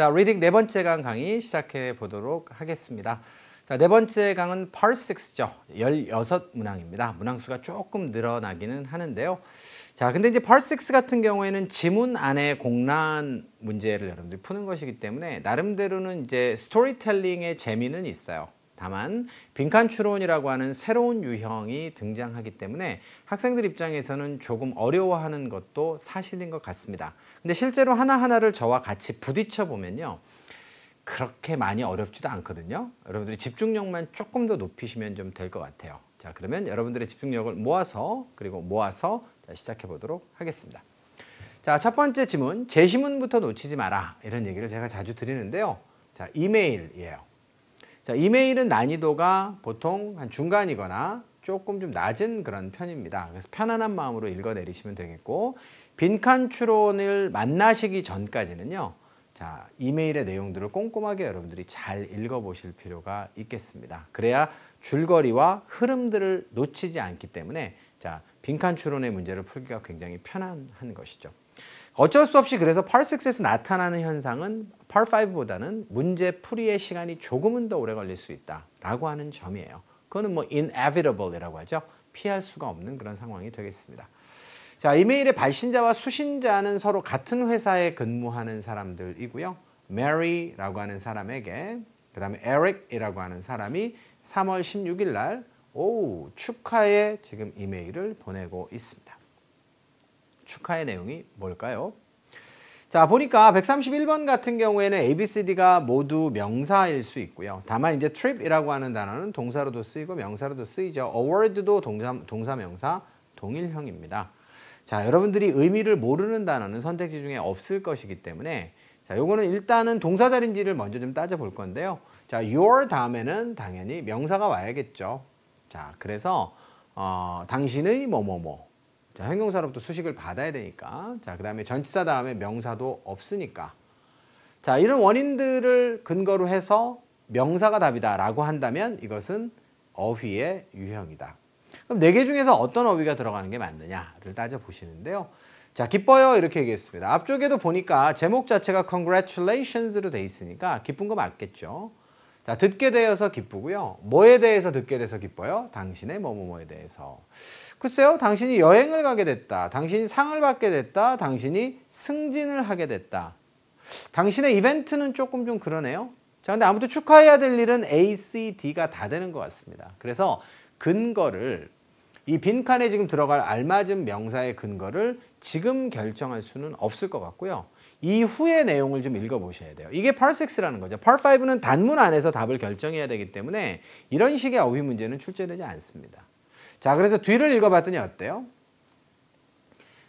자, 리딩 네 번째 강 강의 시작해 보도록 하겠습니다. 자, 네 번째 강은 Part 6죠. 16문항입니다. 문항수가 조금 늘어나기는 하는데요. 자, 근데 이제 Part 6 같은 경우에는 지문 안에 공란 문제를 여러분들이 푸는 것이기 때문에 나름대로는 이제 스토리텔링의 재미는 있어요. 다만 빈칸 추론이라고 하는 새로운 유형이 등장하기 때문에 학생들 입장에서는 조금 어려워하는 것도 사실인 것 같습니다. 근데 실제로 하나하나를 저와 같이 부딪혀 보면요, 그렇게 많이 어렵지도 않거든요. 여러분들이 집중력만 조금 더 높이시면 좀 될 것 같아요. 자, 그러면 여러분들의 집중력을 모아서 자, 시작해 보도록 하겠습니다. 자, 첫 번째 지문, 제시문부터 놓치지 마라, 이런 얘기를 제가 자주 드리는데요. 자, 이메일이에요. 자, 이메일은 난이도가 보통 한 중간이거나 조금 좀 낮은 그런 편입니다. 그래서 편안한 마음으로 읽어내리시면 되겠고, 빈칸 추론을 만나시기 전까지는요, 자, 이메일의 내용들을 꼼꼼하게 여러분들이 잘 읽어보실 필요가 있겠습니다. 그래야 줄거리와 흐름들을 놓치지 않기 때문에 자, 빈칸 추론의 문제를 풀기가 굉장히 편안한 것이죠. 어쩔 수 없이 그래서 Part 6에서 나타나는 현상은 Part 5보다는 문제 풀이의 시간이 조금은 더 오래 걸릴 수 있다라고 하는 점이에요. 그거는 뭐 inevitable이라고 하죠. 피할 수가 없는 그런 상황이 되겠습니다. 자, 이메일의 발신자와 수신자는 서로 같은 회사에 근무하는 사람들이고요. Mary라고 하는 사람에게, 그 다음에 Eric이라고 하는 사람이 3월 16일 날 축하의 지금 이메일을 보내고 있습니다. 축하의 내용이 뭘까요? 자, 보니까 131번 같은 경우에는 ABCD가 모두 명사일 수 있고요. 다만 이제 trip이라고 하는 단어는 동사로도 쓰이고 명사로도 쓰이죠. award도 동사 명사 동일형입니다. 자, 여러분들이 의미를 모르는 단어는 선택지 중에 없을 것이기 때문에 자, 요거는 일단은 동사자리인지를 먼저 좀 따져볼 건데요. 자, your 다음에는 당연히 명사가 와야겠죠. 자, 그래서 당신의 뭐뭐뭐. 자, 형용사로부터 수식을 받아야 되니까. 자, 그 다음에 전치사 다음에 명사도 없으니까. 자, 이런 원인들을 근거로 해서 명사가 답이다 라고 한다면 이것은 어휘의 유형이다. 그럼 네 개 중에서 어떤 어휘가 들어가는 게 맞느냐를 따져보시는데요. 자, 기뻐요 이렇게 얘기했습니다. 앞쪽에도 보니까 제목 자체가 congratulations로 돼 있으니까 기쁜 거 맞겠죠. 자, 듣게 되어서 기쁘고요. 뭐에 대해서 듣게 돼서 기뻐요? 당신의 뭐뭐뭐에 대해서. 글쎄요, 당신이 여행을 가게 됐다, 당신이 상을 받게 됐다, 당신이 승진을 하게 됐다. 당신의 이벤트는 조금 좀 그러네요. 자, 근데 아무튼 축하해야 될 일은 A, C, D가 다 되는 것 같습니다. 그래서 근거를 이 빈칸에 지금 들어갈 알맞은 명사의 근거를 지금 결정할 수는 없을 것 같고요. 이후의 내용을 좀 읽어보셔야 돼요. 이게 Part 6라는 거죠. Part 5는 단문 안에서 답을 결정해야 되기 때문에 이런 식의 어휘 문제는 출제되지 않습니다. 자, 그래서 뒤를 읽어봤더니 어때요?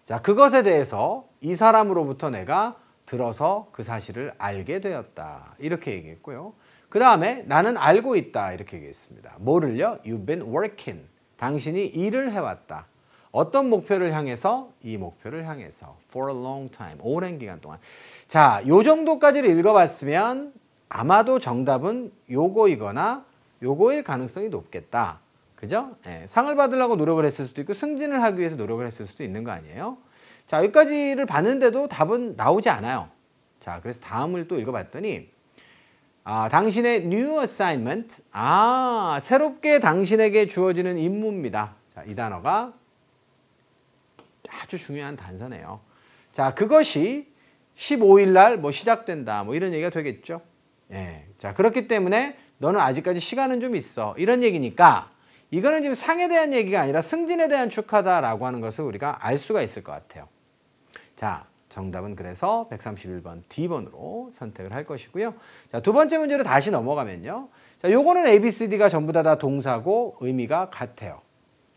자, 그것에 대해서 이 사람으로부터 내가 들어서 그 사실을 알게 되었다, 이렇게 얘기했고요. 그 다음에 나는 알고 있다, 이렇게 얘기했습니다. 뭐를요? You've been working. 당신이 일을 해왔다. 어떤 목표를 향해서? 이 목표를 향해서. For a long time. 오랜 기간 동안. 자, 요 정도까지를 읽어봤으면 아마도 정답은 요거이거나 요거일 가능성이 높겠다. 그죠? 예, 상을 받으려고 노력을 했을 수도 있고 승진을 하기 위해서 노력을 했을 수도 있는 거 아니에요? 자, 여기까지를 봤는데도 답은 나오지 않아요. 자, 그래서 다음을 또 읽어봤더니 당신의 new assignment, 새롭게 당신에게 주어지는 임무입니다. 자, 이 단어가 아주 중요한 단서네요. 자, 그것이 15일 날 뭐 시작된다, 뭐 이런 얘기가 되겠죠. 예. 자, 그렇기 때문에 너는 아직까지 시간은 좀 있어, 이런 얘기니까 이거는 지금 상에 대한 얘기가 아니라 승진에 대한 축하다라고 하는 것을 우리가 알 수가 있을 것 같아요. 자, 정답은 그래서 131번 D번으로 선택을 할 것이고요. 자, 두 번째 문제로 다시 넘어가면요. 자, 요거는 ABCD가 전부 다 동사고 의미가 같아요.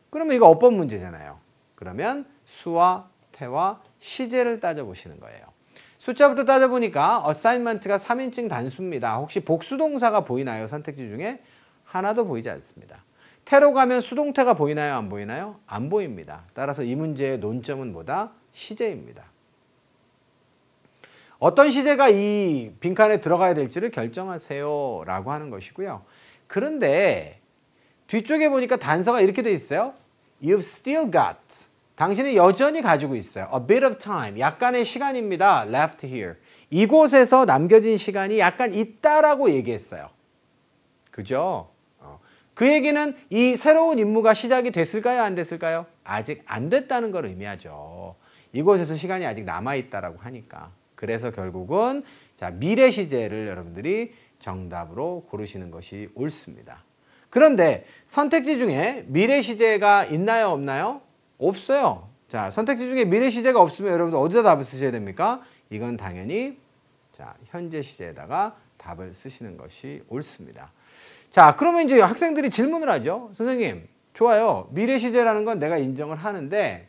그러면 이거 어법 문제잖아요. 그러면 수와 태와 시제를 따져보시는 거예요. 숫자부터 따져보니까 assignment가 3인칭 단수입니다. 혹시 복수동사가 보이나요? 선택지 중에 하나도 보이지 않습니다. 태로 가면 수동태가 보이나요? 안 보이나요? 안 보입니다. 따라서 이 문제의 논점은 뭐다? 시제입니다. 어떤 시제가 이 빈칸에 들어가야 될지를 결정하세요 라고 하는 것이고요. 그런데 뒤쪽에 보니까 단서가 이렇게 돼 있어요. You've still got. 당신은 여전히 가지고 있어요. A bit of time. 약간의 시간입니다. Left here. 이곳에서 남겨진 시간이 약간 있다라고 얘기했어요. 그죠? 그 얘기는 이 새로운 임무가 시작이 됐을까요? 안 됐을까요? 아직 안 됐다는 걸 의미하죠. 이곳에서 시간이 아직 남아있다라고 하니까. 그래서 결국은 자, 미래 시제를 여러분들이 정답으로 고르시는 것이 옳습니다. 그런데 선택지 중에 미래 시제가 있나요? 없나요? 없어요. 자, 선택지 중에 미래 시제가 없으면 여러분들 어디다 답을 쓰셔야 됩니까? 이건 당연히 자, 현재 시제에다가 답을 쓰시는 것이 옳습니다. 자, 그러면 이제 학생들이 질문을 하죠. 선생님, 좋아요. 미래 시제라는 건 내가 인정을 하는데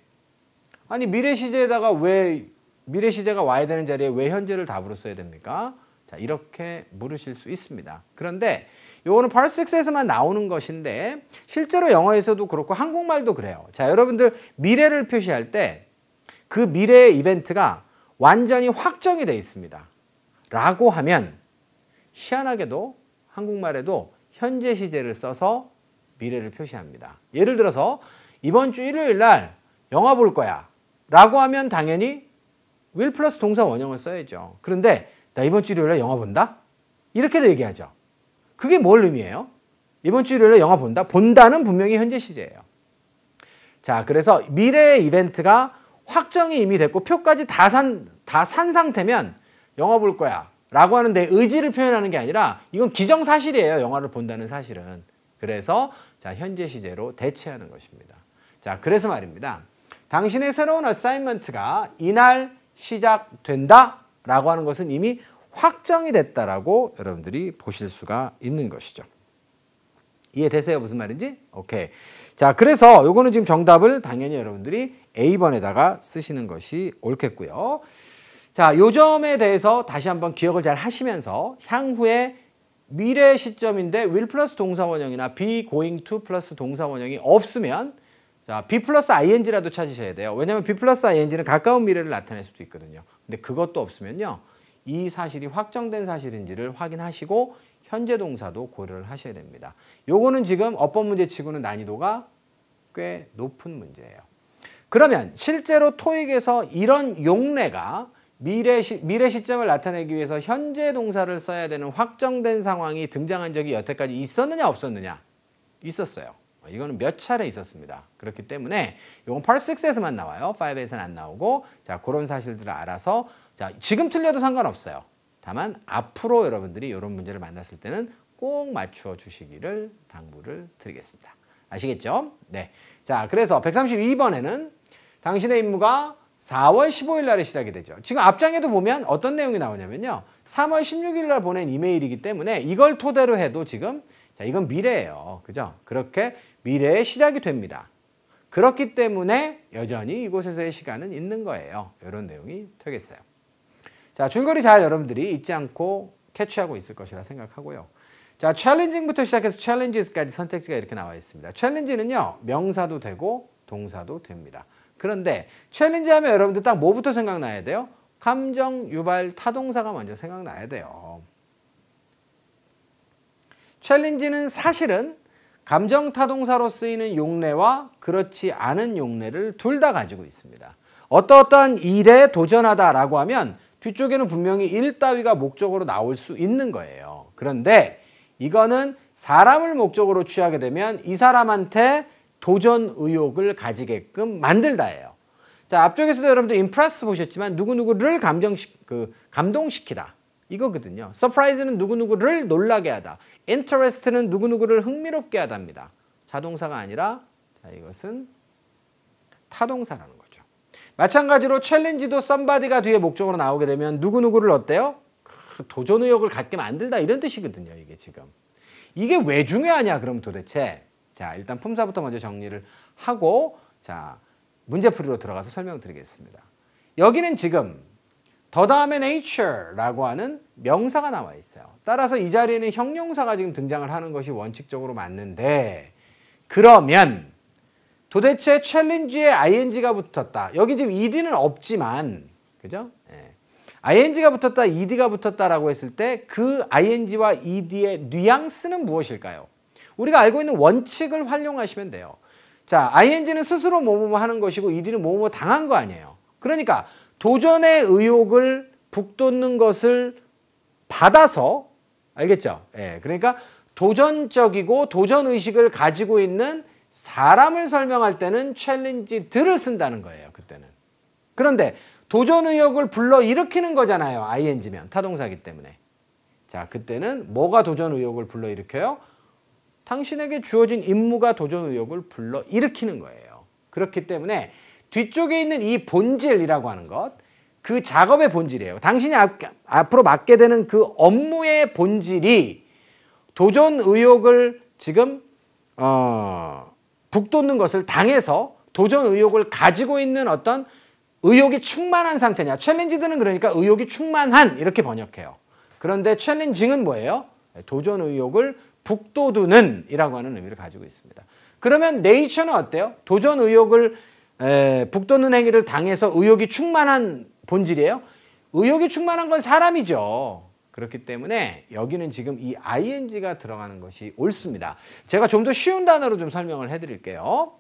아니 미래 시제에다가 왜 미래 시제가 와야 되는 자리에 왜 현재를 답으로 써야 됩니까? 자, 이렇게 물으실 수 있습니다. 그런데 요거는 Part 6에서만 나오는 것인데 실제로 영어에서도 그렇고 한국말도 그래요. 자, 여러분들 미래를 표시할 때 그 미래의 이벤트가 완전히 확정이 되어 있습니다. 라고 하면 희한하게도 한국말에도 현재 시제를 써서 미래를 표시합니다. 예를 들어서 이번 주 일요일 날 영화 볼 거야 라고 하면 당연히 will 플러스 동사 원형을 써야죠. 그런데 나 이번 주 일요일 날 영화 본다? 이렇게도 얘기하죠. 그게 뭘 의미해요? 이번 주 일요일 날 영화 본다? 본다는 분명히 현재 시제예요. 자, 그래서 미래의 이벤트가 확정이 이미 됐고 표까지 다 산 상태면 영화 볼 거야 라고 하는 내 의지를 표현하는 게 아니라 이건 기정사실이에요. 영화를 본다는 사실은. 그래서 자, 현재 시제로 대체하는 것입니다. 자, 그래서 말입니다. 당신의 새로운 어사인먼트가 이날 시작된다 라고 하는 것은 이미 확정이 됐다라고 여러분들이 보실 수가 있는 것이죠. 이해되세요? 무슨 말인지? 오케이. 자, 그래서 요거는 지금 정답을 당연히 여러분들이 A번에다가 쓰시는 것이 옳겠고요. 자, 요 점에 대해서 다시 한번 기억을 잘 하시면서 향후에 미래 시점인데 will 플러스 동사원형이나 be going to 플러스 동사원형이 없으면 자, be 플러스 ing라도 찾으셔야 돼요. 왜냐하면 be 플러스 ing는 가까운 미래를 나타낼 수도 있거든요. 근데 그것도 없으면요. 이 사실이 확정된 사실인지를 확인하시고 현재 동사도 고려를 하셔야 됩니다. 요거는 지금 어법 문제 치고는 난이도가 꽤 높은 문제예요. 그러면 실제로 토익에서 이런 용례가 미래 시점을 나타내기 위해서 현재 동사를 써야 되는 확정된 상황이 등장한 적이 여태까지 있었느냐 없었느냐? 있었어요. 이거는 몇 차례 있었습니다. 그렇기 때문에 이건 Part 6에서만 나와요. 5에서는 안 나오고 자, 그런 사실들을 알아서 자, 지금 틀려도 상관없어요. 다만 앞으로 여러분들이 이런 문제를 만났을 때는 꼭 맞추어 주시기를 당부를 드리겠습니다. 아시겠죠? 네. 자, 그래서 132번에는 당신의 임무가 4월 15일 날에 시작이 되죠. 지금 앞장에도 보면 어떤 내용이 나오냐면요. 3월 16일 날 보낸 이메일이기 때문에 이걸 토대로 해도 지금 자, 이건 미래예요. 그죠? 그렇게 미래의 시작이 됩니다. 그렇기 때문에 여전히 이곳에서의 시간은 있는 거예요. 이런 내용이 되겠어요. 자, 줄거리 잘 여러분들이 잊지 않고 캐치하고 있을 것이라 생각하고요. 자, 챌린징부터 시작해서 challenges까지 선택지가 이렇게 나와 있습니다. 챌린지는요, 명사도 되고 동사도 됩니다. 그런데 챌린지 하면 여러분들 딱 뭐부터 생각나야 돼요? 감정 유발 타동사가 먼저 생각나야 돼요. 챌린지는 사실은 감정 타동사로 쓰이는 용례와 그렇지 않은 용례를 둘 다 가지고 있습니다. 어떠한 일에 도전하다라고 하면 뒤쪽에는 분명히 일 따위가 목적으로 나올 수 있는 거예요. 그런데 이거는 사람을 목적으로 취하게 되면 이 사람한테 도전 의욕을 가지게끔 만들다예요. 자, 앞쪽에서도 여러분들 impress 보셨지만 누구누구를 감동시키다. 이거거든요. surprise는 누구누구를 놀라게 하다. interest는 누구누구를 흥미롭게 하답니다. 자동사가 아니라 자, 이것은 타동사라는 거죠. 마찬가지로 challenge도 somebody가 뒤에 목적으로 나오게 되면 누구누구를 어때요? 도전 의욕을 갖게 만들다 이런 뜻이거든요. 이게 지금. 이게 왜 중요하냐 그럼 도대체. 자, 일단 품사부터 먼저 정리를 하고 자, 문제풀이로 들어가서 설명드리겠습니다. 여기는 지금 더 다음에 nature라고 하는 명사가 나와 있어요. 따라서 이 자리에는 형용사가 지금 등장을 하는 것이 원칙적으로 맞는데 그러면 도대체 challenge에 ing가 붙었다. 여기 지금 ed는 없지만 그죠? 예. ing가 붙었다, ed가 붙었다라고 했을 때 그 ing와 ed의 뉘앙스는 무엇일까요? 우리가 알고 있는 원칙을 활용하시면 돼요. 자, ing는 스스로 뭐뭐 하는 것이고 ed는 뭐뭐 당한 거 아니에요. 그러니까 도전의 의욕을 북돋는 것을 받아서 알겠죠? 예, 그러니까 도전적이고 도전의식을 가지고 있는 사람을 설명할 때는 challenge들을 쓴다는 거예요. 그때는. 그런데 도전의욕을 불러일으키는 거잖아요. ing면 타동사이기 때문에. 자, 그때는 뭐가 도전의욕을 불러일으켜요? 당신에게 주어진 임무가 도전의욕을 불러일으키는 거예요. 그렇기 때문에 뒤쪽에 있는 이 본질이라고 하는 것, 그 작업의 본질이에요. 당신이 앞으로 맡게 되는 그 업무의 본질이 도전 의욕을 지금 북돋는 것을 당해서 도전 의욕을 가지고 있는 어떤 의욕이 충만한 상태냐. 챌린지드는 그러니까 의욕이 충만한 이렇게 번역해요. 그런데 챌린징은 뭐예요? 도전 의욕을 북돋우는 이라고 하는 의미를 가지고 있습니다. 그러면 네이처는 어때요? 도전 의욕을 북돋는 행위를 당해서 의욕이 충만한 본질이에요? 의욕이 충만한 건 사람이죠. 그렇기 때문에 여기는 지금 이 ing가 들어가는 것이 옳습니다. 제가 좀 더 쉬운 단어로 좀 설명을 해드릴게요.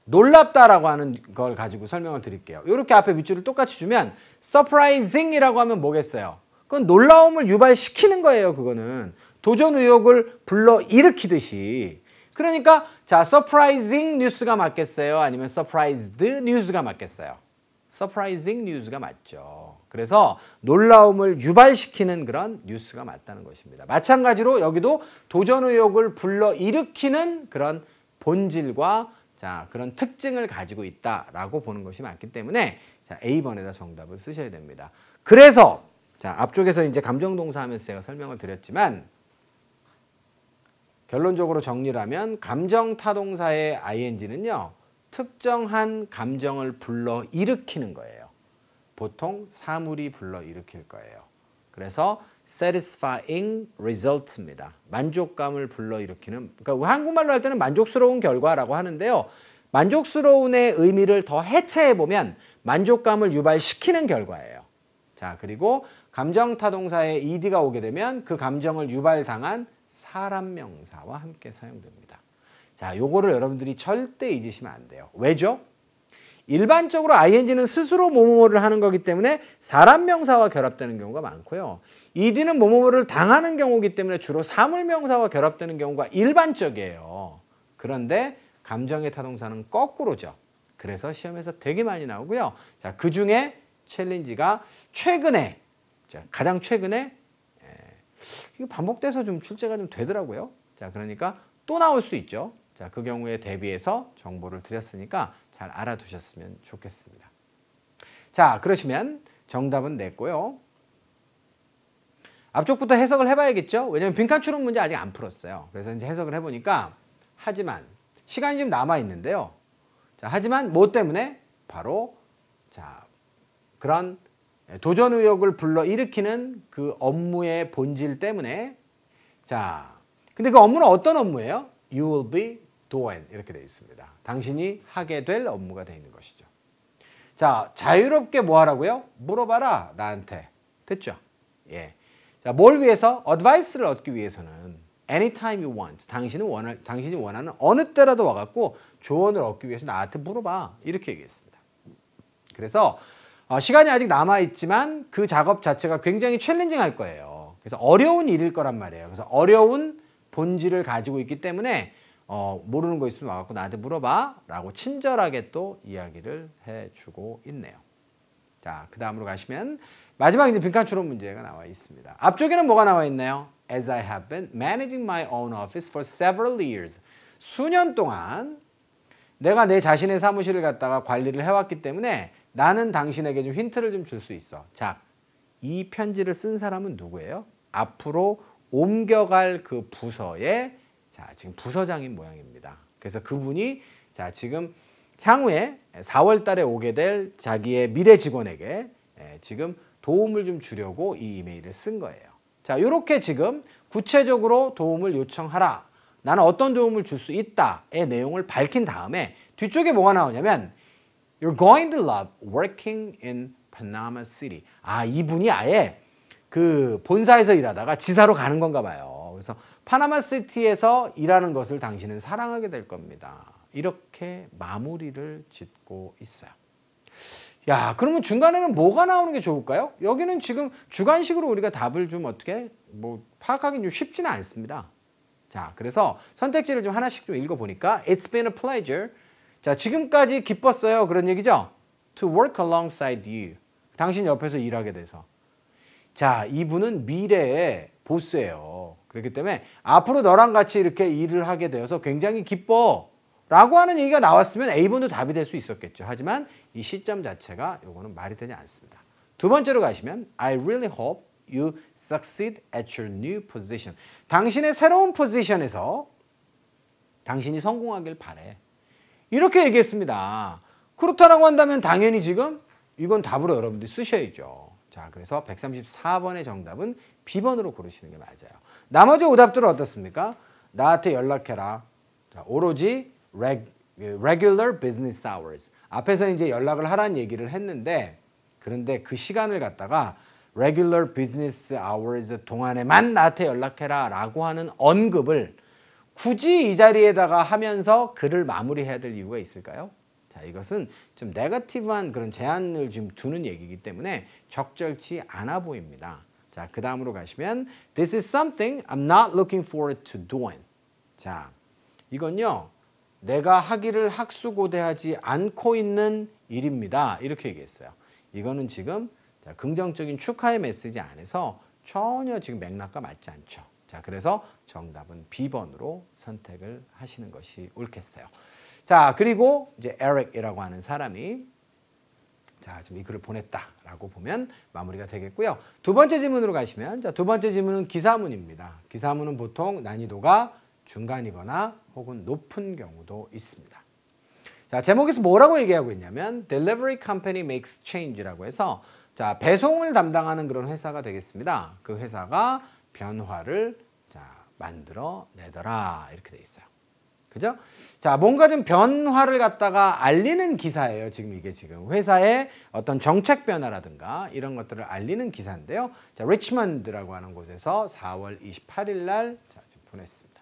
놀랍다라고 하는 걸 가지고 설명을 드릴게요. 이렇게 앞에 밑줄을 똑같이 주면 surprising이라고 하면 뭐겠어요? 그건 놀라움을 유발시키는 거예요. 그거는 도전 의욕을 불러일으키듯이. 그러니까 자, surprising 뉴스가 맞겠어요? 아니면 surprised 뉴스가 맞겠어요? surprising 뉴스가 맞죠. 그래서 놀라움을 유발시키는 그런 뉴스가 맞다는 것입니다. 마찬가지로 여기도 도전 의욕을 불러일으키는 그런 본질과 자, 그런 특징을 가지고 있다라고 보는 것이 맞기 때문에 자, A번에다 정답을 쓰셔야 됩니다. 그래서 자, 앞쪽에서 이제 감정동사 하면서 제가 설명을 드렸지만 결론적으로 정리를 하면 감정타동사의 ing는요. 특정한 감정을 불러일으키는 거예요. 보통 사물이 불러일으킬 거예요. 그래서 satisfying result입니다. 만족감을 불러일으키는, 그러니까 한국말로 할 때는 만족스러운 결과라고 하는데요. 만족스러운의 의미를 더 해체해보면 만족감을 유발시키는 결과예요. 자, 그리고 감정타동사에 ed가 오게 되면 그 감정을 유발당한 사람 명사와 함께 사용됩니다. 자, 요거를 여러분들이 절대 잊으시면 안 돼요. 왜죠? 일반적으로 ing는 스스로 뭐뭐를 하는 거기 때문에 사람 명사와 결합되는 경우가 많고요. ed는 뭐뭐를 당하는 경우이기 때문에 주로 사물 명사와 결합되는 경우가 일반적이에요. 그런데 감정의 타동사는 거꾸로죠. 그래서 시험에서 되게 많이 나오고요. 자, 그 중에 챌린지가 최근에, 가장 최근에 이거 반복돼서 좀 출제가 좀 되더라고요. 자, 그러니까 또 나올 수 있죠. 자, 그 경우에 대비해서 정보를 드렸으니까 잘 알아두셨으면 좋겠습니다. 자, 그러시면 정답은 냈고요. 앞쪽부터 해석을 해봐야겠죠? 왜냐면 빈칸 추론 문제 아직 안 풀었어요. 그래서 이제 해석을 해보니까 하지만 시간이 좀 남아 있는데요. 자, 하지만 뭐 때문에? 바로 자, 그런 도전 의욕을 불러일으키는 그 업무의 본질 때문에 자, 근데 그 업무는 어떤 업무예요? You will be doing 이렇게 되어 있습니다. 당신이 하게 될 업무가 되어 있는 것이죠. 자, 자유롭게 뭐 하라고요? 물어봐라 나한테. 됐죠? 예. 자, 뭘 위해서? 어드바이스를 얻기 위해서는 anytime you want. 당신이 원하는 어느 때라도 와갖고 조언을 얻기 위해서 나한테 물어봐. 이렇게 얘기했습니다. 그래서 시간이 아직 남아있지만 그 작업 자체가 굉장히 챌린징할 거예요. 그래서 어려운 일일 거란 말이에요. 그래서 어려운 본질을 가지고 있기 때문에 모르는 거 있으면 와갖고 나한테 물어봐 라고 친절하게 또 이야기를 해주고 있네요. 자, 그 다음으로 가시면 마지막 이제 빈칸 추론 문제가 나와 있습니다. 앞쪽에는 뭐가 나와 있나요? As I have been managing my own office for several years. 수년 동안 내가 내 자신의 사무실을 갖다가 관리를 해왔기 때문에 나는 당신에게 좀 힌트를 좀 줄 수 있어. 자, 이 편지를 쓴 사람은 누구예요? 앞으로 옮겨갈 그 부서의 자, 지금 부서장인 모양입니다. 그래서 그분이 자, 지금 향후에 4월 달에 오게 될 자기의 미래 직원에게 지금 도움을 좀 주려고 이 이메일을 쓴 거예요. 자, 이렇게 지금 구체적으로 도움을 요청하라. 나는 어떤 도움을 줄 수 있다의 내용을 밝힌 다음에 뒤쪽에 뭐가 나오냐면 You're going to love working in Panama City. 아, 이분이 아예 그 본사에서 일하다가 지사로 가는 건가 봐요. 그래서 파나마시티에서 일하는 것을 당신은 사랑하게 될 겁니다. 이렇게 마무리를 짓고 있어요. 야, 그러면 중간에는 뭐가 나오는 게 좋을까요? 여기는 지금 주관식으로 우리가 답을 좀 어떻게 파악하기 좀 쉽지는 않습니다. 자, 그래서 선택지를 좀 하나씩 좀 읽어보니까 It's been a pleasure. 자, 지금까지 기뻤어요. 그런 얘기죠? To work alongside you. 당신 옆에서 일하게 돼서. 자, 이분은 미래의 보스예요. 그렇기 때문에 앞으로 너랑 같이 이렇게 일을 하게 되어서 굉장히 기뻐. 라고 하는 얘기가 나왔으면 A번도 답이 될 수 있었겠죠. 하지만 이 시점 자체가 요거는 말이 되지 않습니다. 두 번째로 가시면 I really hope you succeed at your new position. 당신의 새로운 포지션에서 당신이 성공하길 바래. 이렇게 얘기했습니다. 그렇다라고 한다면 당연히 지금 이건 답으로 여러분들이 쓰셔야죠. 자, 그래서 134번의 정답은 B번으로 고르시는 게 맞아요. 나머지 오답들은 어떻습니까? 나한테 연락해라. 자, 오로지 regular business hours. 앞에서 이제 연락을 하라는 얘기를 했는데 그런데 그 시간을 갖다가 regular business hours 동안에만 나한테 연락해라 라고 하는 언급을 굳이 이 자리에다가 하면서 글을 마무리해야 될 이유가 있을까요? 자, 이것은 좀 네거티브한 그런 제한을 좀 두는 얘기이기 때문에 적절치 않아 보입니다. 자, 그 다음으로 가시면 This is something I'm not looking forward to doing. 자, 이건요. 내가 하기를 학수고대하지 않고 있는 일입니다. 이렇게 얘기했어요. 이거는 지금 긍정적인 축하의 메시지 안에서 전혀 지금 맥락과 맞지 않죠. 자, 그래서 정답은 B번으로 선택을 하시는 것이 옳겠어요. 자, 그리고 이제 에릭이라고 하는 사람이 자, 지금 이 글을 보냈다라고 보면 마무리가 되겠고요. 두 번째 질문으로 가시면 자, 두 번째 질문은 기사문입니다. 기사문은 보통 난이도가 중간이거나 혹은 높은 경우도 있습니다. 자, 제목에서 뭐라고 얘기하고 있냐면 Delivery Company makes change라고 해서 자, 배송을 담당하는 그런 회사가 되겠습니다. 그 회사가 변화를 자, 만들어 내더라 이렇게 돼 있어요. 그죠? 자, 뭔가 좀 변화를 갖다가 알리는 기사예요. 지금 이게 지금 회사의 어떤 정책 변화라든가 이런 것들을 알리는 기사인데요. 자, 리치먼드라고 하는 곳에서 4월 28일 날 자, 지금 보냈습니다.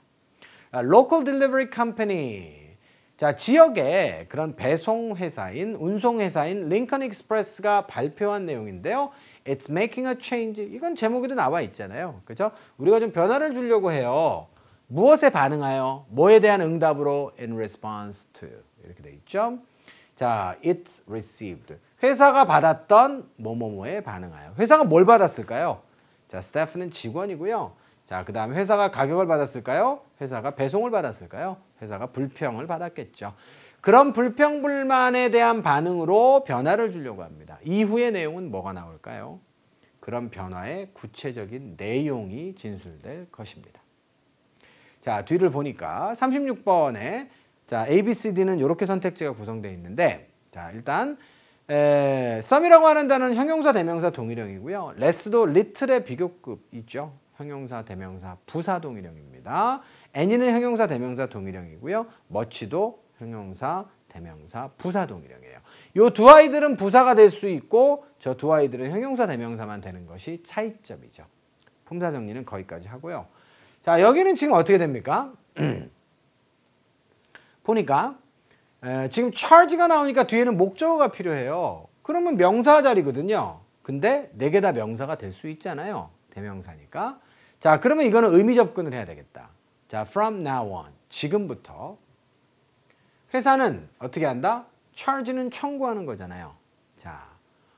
Local Delivery Company. 자, 지역의 그런 배송 회사인 운송 회사인 링컨 익스프레스가 발표한 내용인데요. It's making a change. 이건 제목에도 나와 있잖아요. 그죠? 우리가 좀 변화를 주려고 해요. 무엇에 반응하여? 뭐에 대한 응답으로? In response to. 이렇게 돼 있죠. 자, it's received. 회사가 받았던 뭐뭐뭐에 반응하여. 회사가 뭘 받았을까요? 자, 스태프는 직원이고요. 자, 그 다음에 회사가 가격을 받았을까요? 회사가 배송을 받았을까요? 회사가 불평을 받았겠죠. 그런 불평, 불만에 대한 반응으로 변화를 주려고 합니다. 이후의 내용은 뭐가 나올까요? 그런 변화의 구체적인 내용이 진술될 것입니다. 자, 뒤를 보니까 36번에 자, A, B, C, D는 이렇게 선택지가 구성되어 있는데 자, 일단 some이라고 하는 단어는 형용사, 대명사, 동일형이고요. less도 little의 비교급 있죠. 형용사, 대명사, 부사, 동일형입니다. any는 형용사, 대명사, 동일형이고요. much도 형용사, 대명사, 부사, 동일형이에요. 이 두 아이들은 부사가 될 수 있고 저 두 아이들은 형용사, 대명사만 되는 것이 차이점이죠. 품사 정리는 거기까지 하고요. 자, 여기는 지금 어떻게 됩니까? 보니까 지금 charge가 나오니까 뒤에는 목적어가 필요해요. 그러면 명사 자리거든요. 근데 네 개 다 명사가 될 수 있잖아요. 대명사니까. 자, 그러면 이거는 의미 접근을 해야 되겠다. 자, from now on. 지금부터 회사는 어떻게 한다? charge는 청구하는 거잖아요. 자,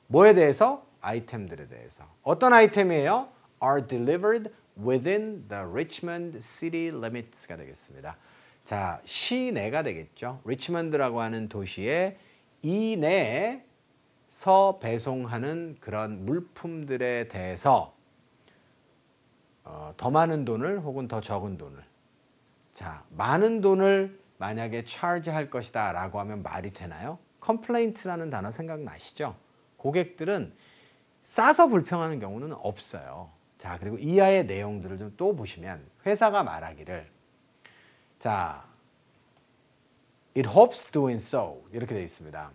뭐에 대해서? 아이템들에 대해서. 어떤 아이템이에요? are delivered within the Richmond city limits가 되겠습니다. 자, 시내가 되겠죠. 리치먼드라고 하는 도시의 이내에서 배송하는 그런 물품들에 대해서 더 많은 돈을 혹은 더 적은 돈을 자, 많은 돈을 만약에 charge할 것이다 라고 하면 말이 되나요? complaint라는 단어 생각나시죠? 고객들은 싸서 불평하는 경우는 없어요. 자, 그리고 이하의 내용들을 좀 또 보시면 회사가 말하기를 자, it hopes doing so 이렇게 되어 있습니다.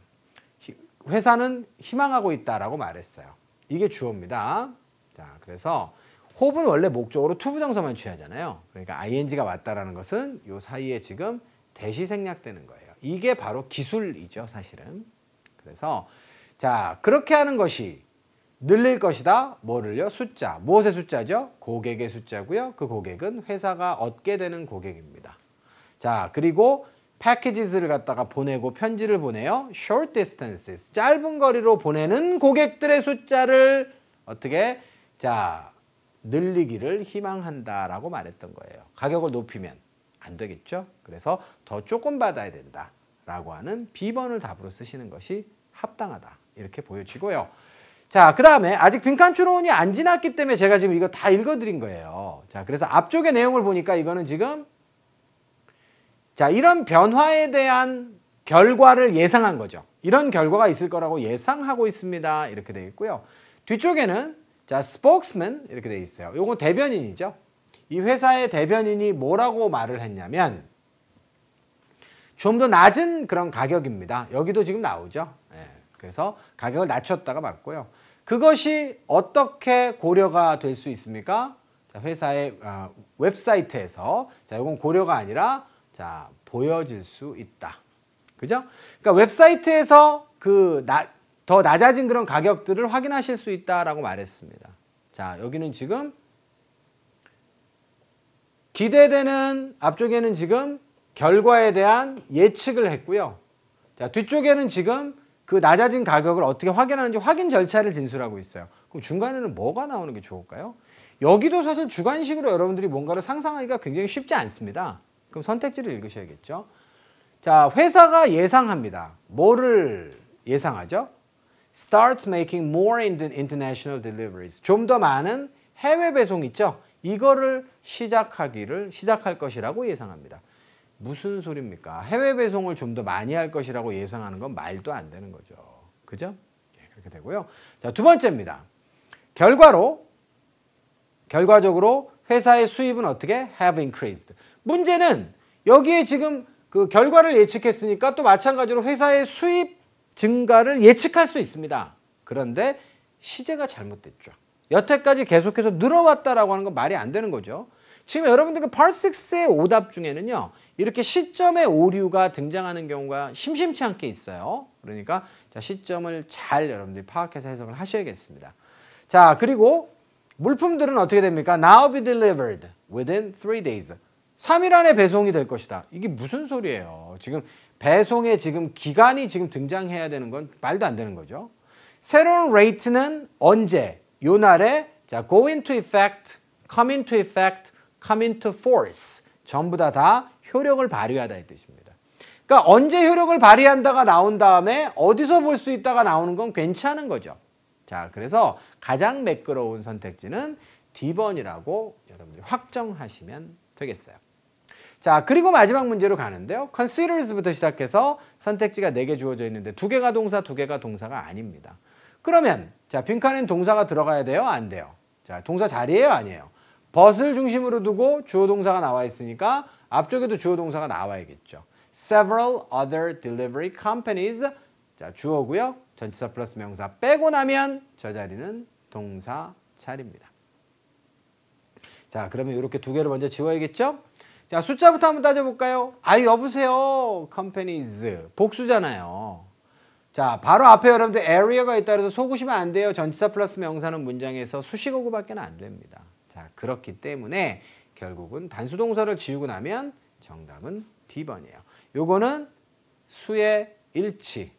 회사는 희망하고 있다라고 말했어요. 이게 주어입니다. 자, 그래서 hope는 원래 목적으로 투부정사만 취하잖아요. 그러니까 ing가 왔다라는 것은 이 사이에 지금 대시 생략되는 거예요. 이게 바로 기술이죠, 사실은. 그래서 자, 그렇게 하는 것이 늘릴 것이다. 뭐를요? 숫자. 무엇의 숫자죠? 고객의 숫자고요. 그 고객은 회사가 얻게 되는 고객입니다. 자, 그리고 packages를 갖다가 보내고 편지를 보내요. short distances. 짧은 거리로 보내는 고객들의 숫자를 어떻게? 자, 늘리기를 희망한다라고 말했던 거예요. 가격을 높이면 안 되겠죠? 그래서 더 조금 받아야 된다라고 하는 B번을 답으로 쓰시는 것이 합당하다. 이렇게 보여지고요. 자, 그 다음에 아직 빈칸 추론이 안 지났기 때문에 제가 지금 이거 다 읽어드린 거예요. 자, 그래서 앞쪽의 내용을 보니까 이거는 지금 자, 이런 변화에 대한 결과를 예상한 거죠. 이런 결과가 있을 거라고 예상하고 있습니다. 이렇게 되어 있고요. 뒤쪽에는 자, spokesman 이렇게 되어 있어요. 요거 대변인이죠. 이 회사의 대변인이 뭐라고 말을 했냐면 좀 더 낮은 그런 가격입니다. 여기도 지금 나오죠. 예, 그래서 가격을 낮췄다가 맞고요. 그것이 어떻게 고려가 될 수 있습니까? 자, 회사의 웹사이트에서 자, 이건 고려가 아니라 자, 보여질 수 있다. 그죠? 그러니까 웹사이트에서 더 낮아진 그런 가격들을 확인하실 수 있다라고 말했습니다. 자, 여기는 지금 기대되는 앞쪽에는 지금 결과에 대한 예측을 했고요. 자, 뒤쪽에는 지금 그 낮아진 가격을 어떻게 확인하는지 확인 절차를 진술하고 있어요. 그럼 중간에는 뭐가 나오는 게 좋을까요? 여기도 사실 주관식으로 여러분들이 뭔가를 상상하기가 굉장히 쉽지 않습니다. 그럼 선택지를 읽으셔야겠죠. 자, 회사가 예상합니다. 뭐를 예상하죠? Starts making more international deliveries. 좀 더 많은 해외 배송 있죠? 이거를 시작할 것이라고 예상합니다. 무슨 소리입니까? 해외 배송을 좀 더 많이 할 것이라고 예상하는 건 말도 안 되는 거죠. 그죠? 예, 그렇게 되고요. 자, 두 번째입니다. 결과적으로 회사의 수입은 어떻게? have increased. 문제는 여기에 지금 그 결과를 예측했으니까 또 마찬가지로 회사의 수입 증가를 예측할 수 있습니다. 그런데 시제가 잘못됐죠. 여태까지 계속해서 늘어왔다라고 하는 건 말이 안 되는 거죠. 지금 여러분들 그 Part 6의 오답 중에는요. 이렇게 시점의 오류가 등장하는 경우가 심심치 않게 있어요. 그러니까 자, 시점을 잘 여러분들이 파악해서 해석을 하셔야겠습니다. 자, 그리고 물품들은 어떻게 됩니까? Now be delivered within 3 days. 3일 안에 배송이 될 것이다. 이게 무슨 소리예요? 지금 배송의 지금 기간이 지금 등장해야 되는 건 말도 안 되는 거죠. 새로운 레이트는 언제? 요 날에 자, go into effect, come into effect, come into force. 전부 다 효력을 발휘하다 이 뜻입니다. 그러니까 언제 효력을 발휘한다가 나온 다음에 어디서 볼 수 있다가 나오는 건 괜찮은 거죠. 자, 그래서 가장 매끄러운 선택지는 D번이라고 여러분들이 확정하시면 되겠어요. 자, 그리고 마지막 문제로 가는데요. considers부터 시작해서 선택지가 4개 주어져 있는데 2개가 동사, 2개가 동사가 아닙니다. 그러면 자, 빈칸엔 동사가 들어가야 돼요? 안 돼요? 자, 동사 자리예요? 아니에요? but을 중심으로 두고 주어 동사가 나와 있으니까 앞쪽에도 주어 동사가 나와야겠죠. Several other delivery companies. 자, 주어고요. 전치사 플러스 명사 빼고 나면 저 자리는 동사 자리입니다. 자, 그러면 이렇게 2개를 먼저 지워야겠죠? 자, 숫자부터 한번 따져볼까요? 여보세요. companies. 복수잖아요. 자, 바로 앞에 여러분들 area가 있다 그래서 속으시면 안 돼요. 전치사 플러스 명사는 문장에서 수식어구밖에 안 됩니다. 자, 그렇기 때문에 결국은 단수동사를 지우고 나면 정답은 D번이에요. 요거는 수의 일치.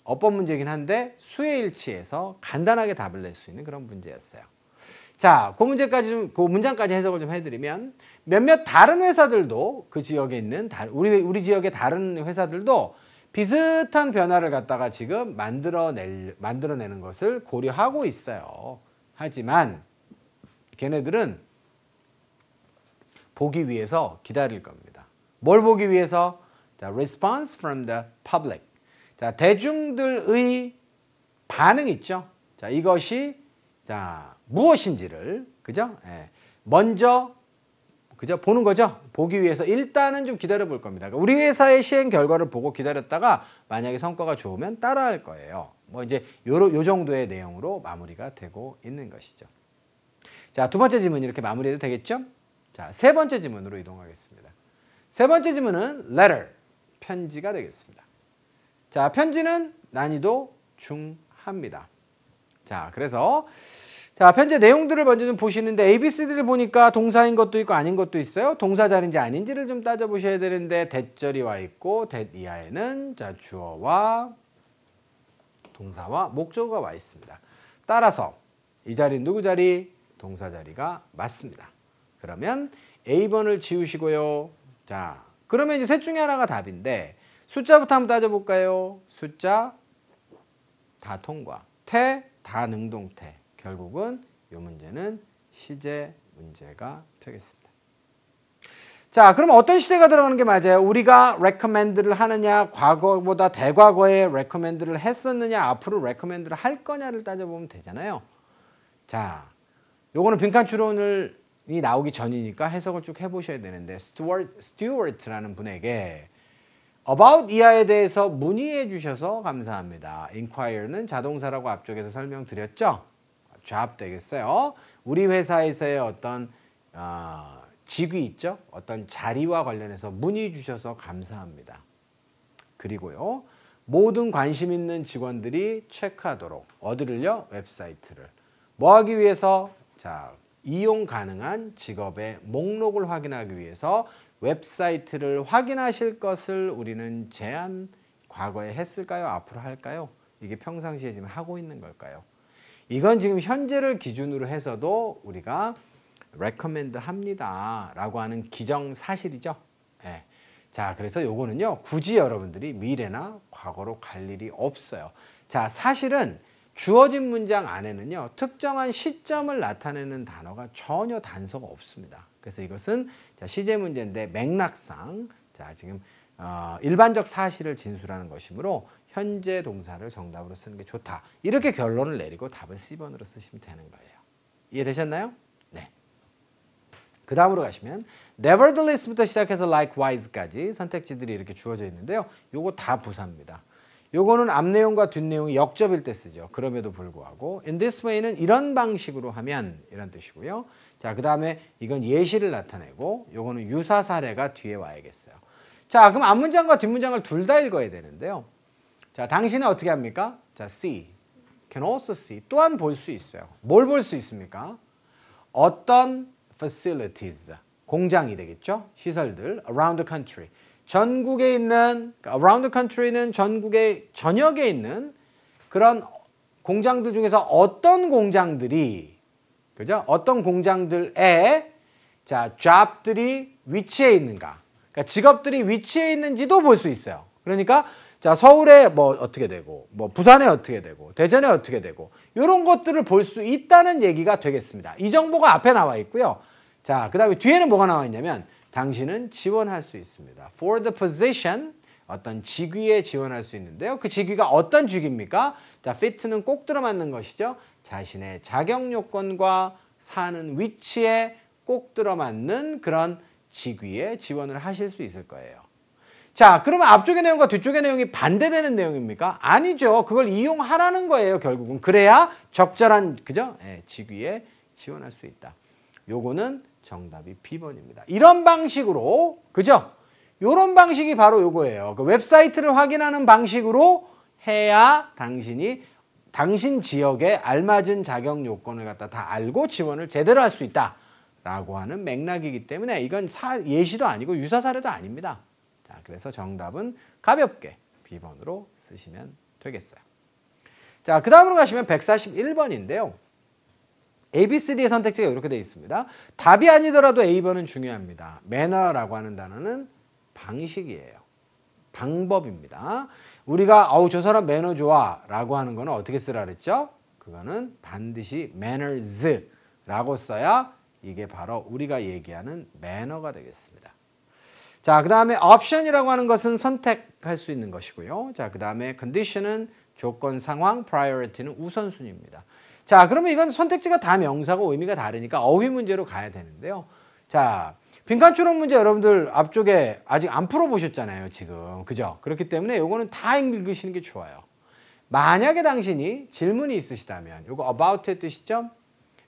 어법 문제긴 한데 수의 일치에서 간단하게 답을 낼 수 있는 그런 문제였어요. 자, 그 문장까지 해석을 좀 해드리면 몇몇 다른 회사들도 그 지역에 있는 우리 지역의 다른 회사들도 비슷한 변화를 갖다가 지금 만들어내는 것을 고려하고 있어요. 하지만 걔네들은 보기 위해서 기다릴 겁니다. 뭘 보기 위해서? 자, response from the public. 자, 대중들의 반응 있죠. 자, 이것이 자, 무엇인지를 그죠? 예. 먼저 그죠? 보는 거죠. 보기 위해서 일단은 좀 기다려 볼 겁니다. 그러니까 우리 회사의 시행 결과를 보고 기다렸다가 만약에 성과가 좋으면 따라할 거예요. 뭐 이제 요 정도의 내용으로 마무리가 되고 있는 것이죠. 자, 두 번째 질문 이렇게 마무리해도 되겠죠? 자, 세 번째 질문으로 이동하겠습니다. 세 번째 질문은 letter, 편지가 되겠습니다. 자, 편지는 난이도 중합니다. 자, 그래서 자, 편제 내용들을 먼저 좀 보시는데 ABCD를 보니까 동사인 것도 있고 아닌 것도 있어요. 동사 자리인지 아닌지를 좀 따져보셔야 되는데 대절이 와 있고 that 이하에는 자, 주어와 동사와 목적어가 와 있습니다. 따라서 이 자리 누구 자리? 동사 자리가 맞습니다. 그러면 A번을 지우시고요. 자, 그러면 이제 셋 중에 하나가 답인데 숫자부터 한번 따져볼까요? 숫자 다 통과, 태 다 능동태. 결국은 이 문제는 시제 문제가 되겠습니다. 자, 그럼 어떤 시제가 들어가는 게 맞아요? 우리가 recommend를 하느냐, 과거보다 대과거에 recommend를 했었느냐, 앞으로 recommend를 할 거냐를 따져보면 되잖아요. 자, 요거는 빈칸 추론이 나오기 전이니까 해석을 쭉 해보셔야 되는데 스튜어트라는 분에게 about 이하에 대해서 문의해 주셔서 감사합니다. inquire는 자동사라고 앞쪽에서 설명드렸죠? job 되겠어요. 우리 회사에서의 어떤 직위 있죠? 어떤 자리와 관련해서 문의 주셔서 감사합니다. 그리고요. 모든 관심 있는 직원들이 체크하도록 어디를요? 웹사이트를. 뭐 하기 위해서? 자, 이용 가능한 직업의 목록을 확인하기 위해서 웹사이트를 확인하실 것을 우리는 제안 과거에 했을까요? 앞으로 할까요? 이게 평상시에 지금 하고 있는 걸까요? 이건 지금 현재를 기준으로 해서도 우리가 recommend 합니다 라고 하는 기정사실이죠. 네. 자, 그래서 요거는요 굳이 여러분들이 미래나 과거로 갈 일이 없어요. 자, 사실은 주어진 문장 안에는요 특정한 시점을 나타내는 단어가 전혀 단서가 없습니다. 그래서 이것은 자, 시제 문제인데 맥락상 자, 지금 일반적 사실을 진술하는 것이므로 현재 동사를 정답으로 쓰는 게 좋다. 이렇게 결론을 내리고 답을 C번으로 쓰시면 되는 거예요. 이해되셨나요? 네. 그 다음으로 가시면 nevertheless부터 시작해서 likewise까지 선택지들이 이렇게 주어져 있는데요. 요거 다 부사입니다. 요거는 앞 내용과 뒷 내용이 역접일 때 쓰죠. 그럼에도 불구하고 in this way는 이런 방식으로 하면 이런 뜻이고요. 자, 그 다음에 이건 예시를 나타내고 요거는 유사 사례가 뒤에 와야겠어요. 자, 그럼 앞문장과 뒷문장을 둘 다 읽어야 되는데요. 자, 당신은 어떻게 합니까? 자, see, can also see, 또한 볼 수 있어요. 뭘 볼 수 있습니까? 어떤 facilities, 공장이 되겠죠? 시설들, around the country. 전국에 있는, around the country는 전국의 전역에 있는 그런 공장들 중에서 어떤 공장들이, 그죠? 어떤 공장들에, 자, job들이 위치해 있는가. 그러니까 직업들이 위치해 있는지도 볼 수 있어요. 그러니까, 자, 서울에 뭐 어떻게 되고, 뭐 부산에 어떻게 되고, 대전에 어떻게 되고, 이런 것들을 볼 수 있다는 얘기가 되겠습니다. 이 정보가 앞에 나와 있고요. 자, 그 다음에 뒤에는 뭐가 나와 있냐면, 당신은 지원할 수 있습니다. For the position, 어떤 직위에 지원할 수 있는데요. 그 직위가 어떤 직위입니까? 자, fit는 꼭 들어맞는 것이죠. 자신의 자격 요건과 사는 위치에 꼭 들어맞는 그런 직위에 지원을 하실 수 있을 거예요. 자, 그러면 앞쪽의 내용과 뒤쪽의 내용이 반대되는 내용입니까? 아니죠. 그걸 이용하라는 거예요, 결국은. 그래야 적절한, 그죠? 네, 직위에 지원할 수 있다. 요거는 정답이 B번입니다. 이런 방식으로, 그죠? 요런 방식이 바로 요거예요. 그 웹사이트를 확인하는 방식으로 해야 당신이 당신 지역에 알맞은 자격 요건을 갖다 다 알고 지원을 제대로 할 수 있다. 라고 하는 맥락이기 때문에 이건 예시도 아니고 유사 사례도 아닙니다. 자, 그래서 정답은 가볍게 B번으로 쓰시면 되겠어요. 자, 그 다음으로 가시면 141번인데요. ABCD의 선택지가 이렇게 되어 있습니다. 답이 아니더라도 A번은 중요합니다. 매너라고 하는 단어는 방식이에요. 방법입니다. 우리가 저 사람 매너 좋아 라고 하는 거는 어떻게 쓰라 그랬죠? 그거는 반드시 manners라고 써야 이게 바로 우리가 얘기하는 매너가 되겠습니다. 자, 그 다음에 option이라고 하는 것은 선택할 수 있는 것이고요. 자, 그 다음에 condition은 조건, 상황, priority는 우선순위입니다. 자, 그러면 이건 선택지가 다 명사고 의미가 다르니까 어휘 문제로 가야 되는데요. 자, 빈칸 추론 문제 여러분들 앞쪽에 아직 안 풀어보셨잖아요, 지금. 그죠? 그렇기 때문에 이거는 다 읽으시는 게 좋아요. 만약에 당신이 질문이 있으시다면 이거 about의 뜻이죠?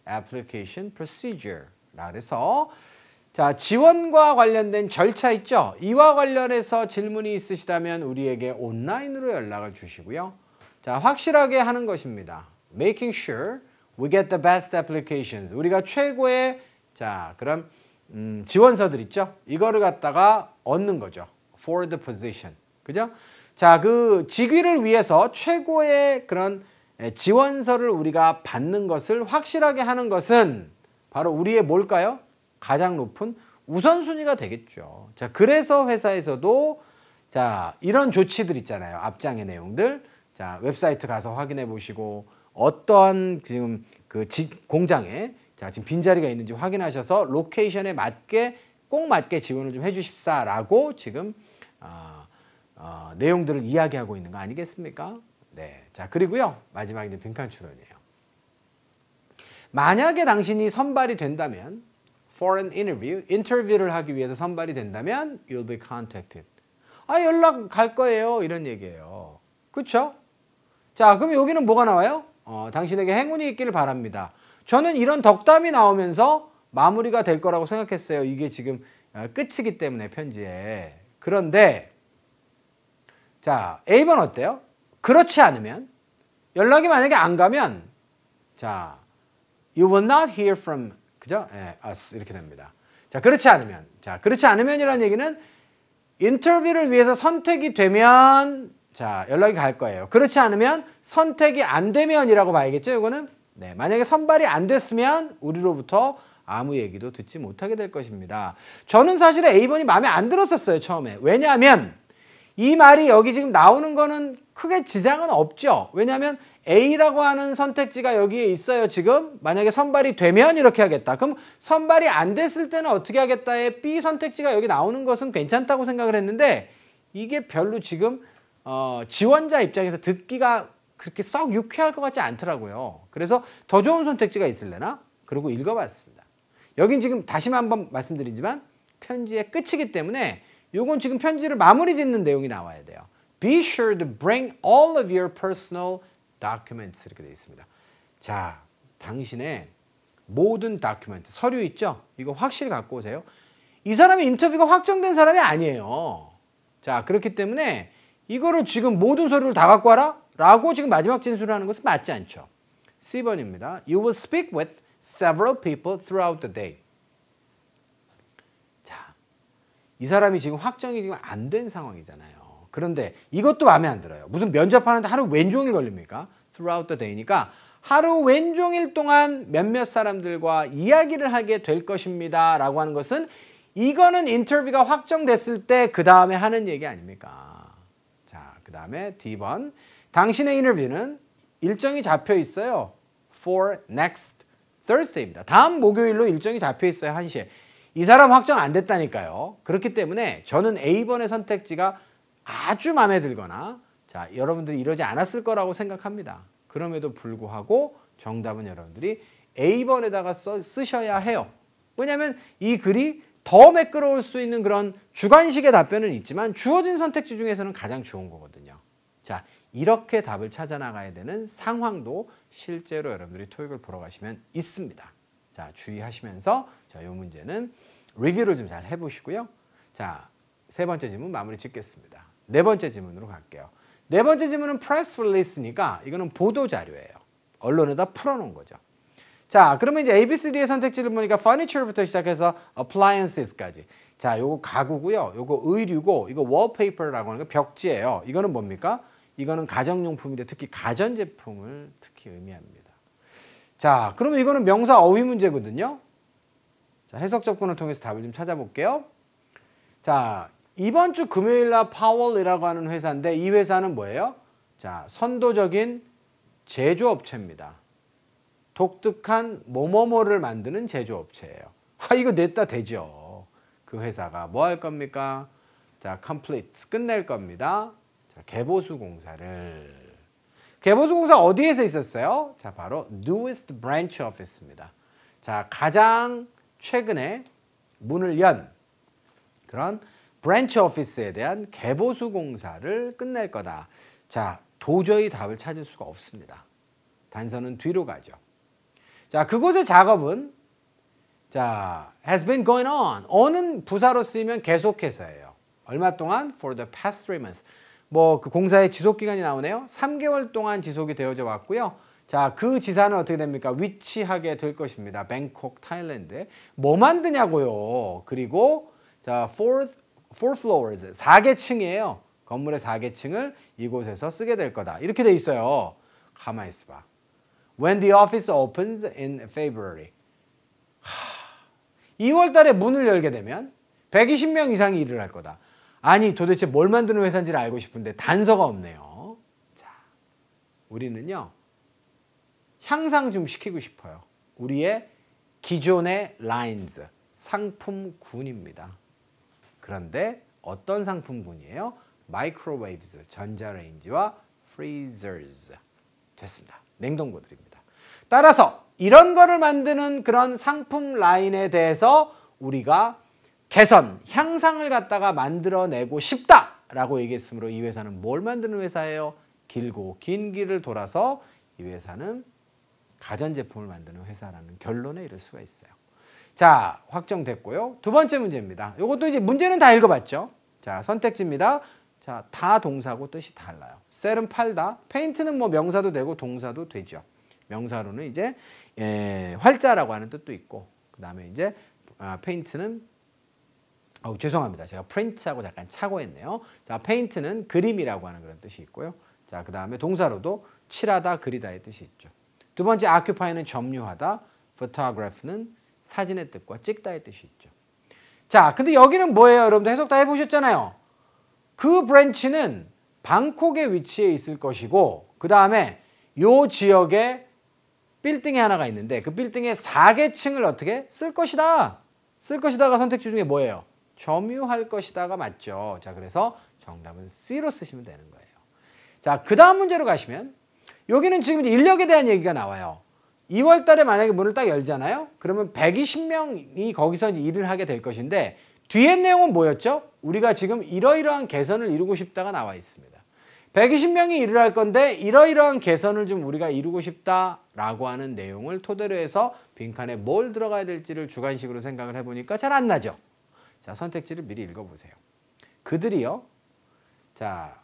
application procedure 라 그래서 자, 지원과 관련된 절차 있죠? 이와 관련해서 질문이 있으시다면 우리에게 온라인으로 연락을 주시고요. 자, 확실하게 하는 것입니다. Making sure we get the best applications. 우리가 최고의 자, 그런 지원서들 있죠? 이거를 갖다가 얻는 거죠. For the position. 그죠? 자, 그 직위를 위해서 최고의 그런 지원서를 우리가 받는 것을 확실하게 하는 것은 바로 우리의 뭘까요? 가장 높은 우선순위가 되겠죠. 자, 그래서 회사에서도 자, 이런 조치들 있잖아요. 앞장의 내용들. 자, 웹사이트 가서 확인해 보시고 어떠한 지금 그 공장에 자, 지금 빈자리가 있는지 확인하셔서 로케이션에 맞게 꼭 맞게 지원을 좀 해주십사라고 지금 내용들을 이야기하고 있는 거 아니겠습니까? 네, 자 그리고요 마지막에 이제 빈칸 추론이에요. 만약에 당신이 선발이 된다면 for an interview, 인터뷰를 하기 위해서 선발이 된다면 you'll be contacted. 아 연락 갈 거예요 이런 얘기예요. 그렇죠? 자 그럼 여기는 뭐가 나와요? 당신에게 행운이 있기를 바랍니다. 저는 이런 덕담이 나오면서 마무리가 될 거라고 생각했어요. 이게 지금 끝이기 때문에 편지에. 그런데 자 A번 어때요? 그렇지 않으면 연락이 만약에 안 가면 자 you will not hear from 그죠? us 이렇게 됩니다. 자 그렇지 않으면 자 그렇지 않으면이라는 얘기는 인터뷰를 위해서 선택이 되면 자 연락이 갈 거예요. 그렇지 않으면 선택이 안 되면이라고 봐야겠죠. 이거는 네, 만약에 선발이 안 됐으면 우리로부터 아무 얘기도 듣지 못하게 될 것입니다. 저는 사실 A번이 마음에 안 들었었어요 처음에. 왜냐하면 이 말이 여기 지금 나오는 거는 크게 지장은 없죠. 왜냐하면 A라고 하는 선택지가 여기에 있어요 지금. 만약에 선발이 되면 이렇게 하겠다. 그럼 선발이 안 됐을 때는 어떻게 하겠다에 B 선택지가 여기 나오는 것은 괜찮다고 생각을 했는데 이게 별로 지금 지원자 입장에서 듣기가 그렇게 썩 유쾌할 것 같지 않더라고요. 그래서 더 좋은 선택지가 있을래나? 그리고 읽어봤습니다. 여긴 지금 다시 한번 말씀드리지만 편지의 끝이기 때문에 이건 지금 편지를 마무리 짓는 내용이 나와야 돼요. Be sure to bring all of your personal documents 이렇게 되어 있습니다. 자, 당신의 모든 다큐멘트, 서류 있죠? 이거 확실히 갖고 오세요. 이 사람이 인터뷰가 확정된 사람이 아니에요. 자, 그렇기 때문에 이거를 지금 모든 서류를 다 갖고 와라? 라고 지금 마지막 진술을 하는 것은 맞지 않죠. C번입니다. You will speak with several people throughout the day. 자, 이 사람이 지금 확정이 지금 안 된 상황이잖아요. 그런데 이것도 마음에 안 들어요. 무슨 면접하는데 하루 왼종일 걸립니까? Throughout the day니까 하루 왼종일 동안 몇몇 사람들과 이야기를 하게 될 것입니다. 라고 하는 것은 이거는 인터뷰가 확정됐을 때 그 다음에 하는 얘기 아닙니까? 자, 그 다음에 D번. 당신의 인터뷰는 일정이 잡혀 있어요. For next Thursday입니다. 다음 목요일로 일정이 잡혀 있어요. 1시에. 이 사람 확정 안 됐다니까요. 그렇기 때문에 저는 A번의 선택지가 아주 마음에 들거나 자 여러분들이 이러지 않았을 거라고 생각합니다. 그럼에도 불구하고 정답은 여러분들이 A번에다가 쓰셔야 해요. 왜냐하면 이 글이 더 매끄러울 수 있는 그런 주관식의 답변은 있지만 주어진 선택지 중에서는 가장 좋은 거거든요. 자 이렇게 답을 찾아 나가야 되는 상황도 실제로 여러분들이 토익을 보러 가시면 있습니다. 자 주의하시면서 자, 이 문제는 리뷰를 좀 잘 해보시고요. 자, 세 번째 질문 마무리 짓겠습니다. 네 번째 질문으로 갈게요. 네 번째 질문은 press release니까 이거는 보도 자료예요. 언론에다 풀어놓은 거죠. 자, 그러면 이제 ABCD의 선택지를 보니까 furniture부터 시작해서 appliances까지. 자, 요거 가구고요. 요거 의류고, 이거 wallpaper라고 하는 거 벽지예요. 이거는 뭡니까? 이거는 가정용품인데 특히 가전제품을 특히 의미합니다. 자, 그러면 이거는 명사 어휘 문제거든요. 자, 해석 접근을 통해서 답을 좀 찾아볼게요. 자, 이번 주 금요일 날 파월이라고 하는 회사인데 이 회사는 뭐예요? 자, 선도적인 제조업체입니다. 독특한 뭐뭐뭐를 만드는 제조업체예요. 아, 이거 냈다 되죠. 그 회사가 뭐 할 겁니까? 자, complete, 끝낼 겁니다. 자, 개보수 공사를. 개보수 공사 어디에서 있었어요? 자, 바로 newest branch office입니다. 자, 가장 최근에 문을 연 그런 브랜치 오피스에 대한 개보수 공사를 끝낼 거다. 자, 도저히 답을 찾을 수가 없습니다. 단서는 뒤로 가죠. 자, 그곳의 작업은 자, has been going on. 어는 부사로 쓰이면 계속해서예요. 얼마 동안? For the past 3 months. 뭐 그 공사의 지속 기간이 나오네요. 3개월 동안 지속이 되어져 왔고요. 자, 그 지사는 어떻게 됩니까? 위치하게 될 것입니다. 뱅콕, 타일랜드에. 뭐 만드냐고요. 그리고 자, four floors, 4계층이에요. 건물의 4계층을 이곳에서 쓰게 될 거다. 이렇게 돼 있어요. 가만히 있어봐. When the office opens in February. 2월 달에 문을 열게 되면 120명 이상이 일을 할 거다. 아니, 도대체 뭘 만드는 회사인지를 알고 싶은데 단서가 없네요. 자, 우리는요, 향상 좀 시키고 싶어요. 우리의 기존의 lines, 상품군입니다. 그런데 어떤 상품군이에요? microwaves, 전자레인지와 freezers. 됐습니다. 냉동고들입니다. 따라서 이런 거를 만드는 그런 상품 라인에 대해서 우리가 개선, 향상을 갖다가 만들어내고 싶다라고 얘기했으므로 이 회사는 뭘 만드는 회사예요? 길고 긴 길을 돌아서 이 회사는 가전제품을 만드는 회사라는 결론에 이를 수가 있어요. 자, 확정됐고요. 두 번째 문제입니다. 이것도 이제 문제는 다 읽어봤죠? 자, 선택지입니다. 자, 다 동사고 뜻이 달라요. 셀은 팔다, 페인트는 뭐 명사도 되고 동사도 되죠. 명사로는 이제 활자라고 하는 뜻도 있고, 그 다음에 이제 페인트는 죄송합니다. 제가 프린트하고 약간 착오했네요. 자, 페인트는 그림이라고 하는 그런 뜻이 있고요. 자, 그 다음에 동사로도 칠하다, 그리다의 뜻이 있죠. 두 번째 occupy는 점유하다, photograph는 사진의 뜻과 찍다의 뜻이 있죠. 자, 근데 여기는 뭐예요? 여러분들 해석 다 해보셨잖아요. 그 브랜치는 방콕에 위치해 있을 것이고, 그 다음에 요 지역에 빌딩이 하나가 있는데 그 빌딩의 4계층을 어떻게 쓸 것이다. 쓸 것이다가 선택지 중에 뭐예요? 점유할 것이다가 맞죠. 자, 그래서 정답은 C로 쓰시면 되는 거예요. 자, 그 다음 문제로 가시면 여기는 지금 인력에 대한 얘기가 나와요. 2월 달에 만약에 문을 딱 열잖아요. 그러면 120명이 거기서 일을 하게 될 것인데 뒤에 내용은 뭐였죠? 우리가 지금 이러이러한 개선을 이루고 싶다가 나와 있습니다. 120명이 일을 할 건데 이러이러한 개선을 좀 우리가 이루고 싶다라고 하는 내용을 토대로 해서 빈칸에 뭘 들어가야 될지를 주관식으로 생각을 해보니까 잘 안 나죠. 자, 선택지를 미리 읽어보세요. 그들이요. 자,